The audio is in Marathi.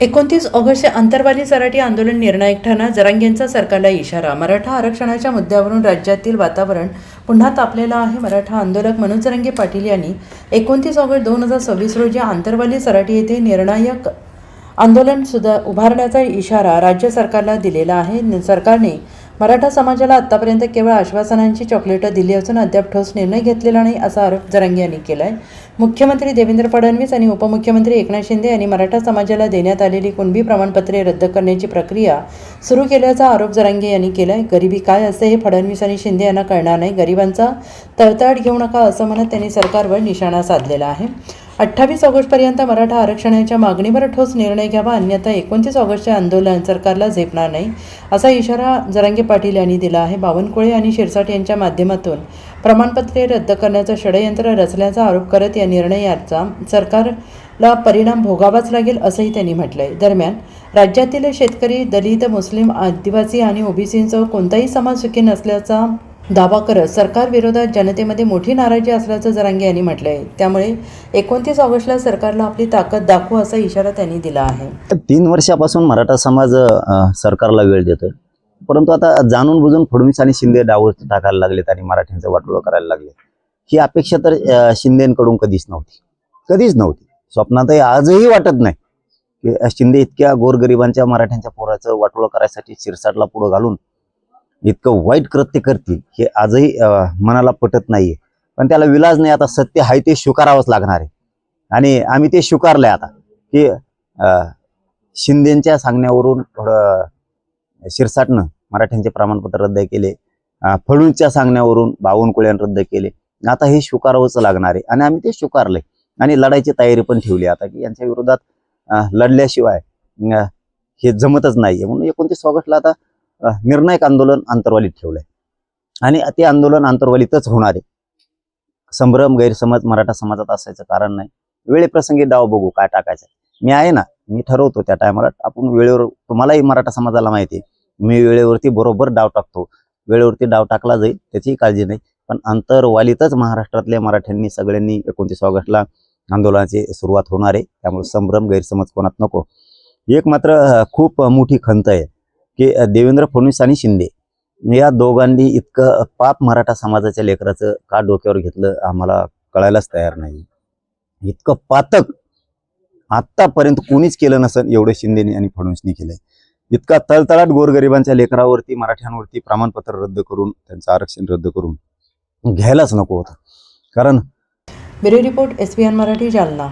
29 ऑगस्टचे आंतरवाली सराटी आंदोलन निर्णायक ठरणार, जरांगेंचा सरकारला इशारा। मराठा आरक्षणाच्या मुद्द्यावरून राज्यातील वातावरण पुन्हा तापलेलं आहे। मराठा आंदोलक मनोज जरांगे पाटील यांनी 29 ऑगस्ट 2026 रोजी आंतरवाली सराटी येथे निर्णायक आंदोलन उभारण्याचा इशारा राज्य सरकारला दिलेला आहे। सरकारने मराठा समाजाला आतापर्यंत केवळ आश्वासनांची चॉकलेटं दिली असून अद्याप ठोस निर्णय घेतलेला नाही, असा आरोप जरांगे यांनी केला आहे। मुख्यमंत्री देवेंद्र फडणवीस आणि उपमुख्यमंत्री एकनाथ शिंदे यांनी मराठा समाजाला देण्यात आलेली कुणबी प्रमाणपत्रे रद्द करण्याची प्रक्रिया सुरू केल्याचा आरोप जरांगे यांनी केला आहे। गरिबी काय असते हे फडणवीस आणि शिंदे यांना कळणार नाही, गरिबांचा तळतळ घेऊ नका असं म्हणत त्यांनी सरकारवर निशाणा साधलेला आहे। 28 ऑगस्टपर्यंत मराठा आरक्षणाच्या मागणीवर ठोस निर्णय घ्यावा, अन्यथा 29 ऑगस्टचे आंदोलन सरकारला झेपणार नाही, असा इशारा जरांगे पाटील यांनी दिला आहे। बावनकुळे आणि शिरसाट यांच्या माध्यमातून प्रमाणपत्रे रद्द करण्याचं षडयंत्र रचल्याचा आरोप करत या निर्णयाचा सरकारला परिणाम भोगावाच लागेल, असंही त्यांनी म्हटलंय। दरम्यान राज्यातील शेतकरी, दलित, मुस्लिम, आदिवासी आणि ओबीसींसह कोणताही समाज सुखी नसल्याचा दावा करत सरकारविरोधात जनतेमध्ये मोठी नाराजी असल्याचं जरांगे यांनी म्हटलंय। त्यामुळे 29 ऑगस्टला सरकारला आपली ताकद दाखवू, असा इशारा त्यांनी दिला आहे। 3 वर्षापासून मराठा समाज सरकारला वेळ देतोय, परंतु आता जाणून बुजून फडणवीस आणि शिंदे डावं टाकायला लागलेत आणि मराठ्यांचं वाटोळं करायला लागले। ही अपेक्षा तर शिंदेकडून कधीच नव्हती। स्वप्नातही आजही वाटत नाही की शिंदे इतक्या गोरगरिबांच्या मराठ्यांच्या पोराचं वाटोळं करायसाठी शिरसाटला पुढं घालून इतकं वाईट कृत्य करतील हे आजही मनाला पटत नाहीये। पण त्याला विलाज नाही, आता सत्य आहे ते स्वीकारावंच लागणार आहे आणि आम्ही ते स्वीकारलंय आता की शिंदेच्या सांगण्यावरून थोडं शिरसाटनं मराठ्यांचे प्रमाणपत्र रद्द केले, फडणवीसच्या सांगण्यावरून बावनकुळ्यांनी रद्द केले। आता हे स्वीकारावंच लागणार आहे आणि आम्ही ते स्वीकारलंय आणि लढायची तयारी पण ठेवली आता की यांच्या विरोधात लढल्याशिवाय हे जमतच नाहीये। म्हणून 29 ऑगस्टला आता निर्णायक आंदोलन आंतरवालीत ठेवलंय आणि ते आंदोलन आंतरवालीतच होणार आहे। संभ्रम गैरसमज मराठा समाजात असायचं कारण नाही। वेळेप्रसंगी डाव बघू काय टाकायचं, मी आहे ना, मी ठरवतो त्या टायमाला आपण वेळेवर, तुम्हालाही मराठा समाजाला माहिती आहे मी वेळेवरती बरोबर डाव टाकतो, वेळेवरती डाव टाकला जाईल त्याची काळजी नाही। पण आंतरवालीतच महाराष्ट्रातल्या मराठ्यांनी सगळ्यांनी 29 ऑगस्टला आंदोलनाची सुरुवात होणार आहे। त्यामुळे संभ्रम गैरसमज कोणात नको। एक मात्र खूप मोठी खंत आहे की देवेंद्र फडणवीस आणि शिंदे या दोघांनी इतकं पाप मराठा समाजाच्या लेकराचं का डोक्यावर घेतलं आम्हाला कळायलाच तयार नाही। इतकं पातक आतापर्यंत कोणीच केलं नसेल एवढं शिंदेनी आणि फडणवीसनी केलंय। इतका तळतळाट गोरगरिबांच्या लेकरावरती, मराठ्यांवरती प्रमाणपत्र रद्द करून, त्यांचं आरक्षण रद्द करून घ्यायलाच नको होतं। कारण bureau report, SBN Marathi, Jalna.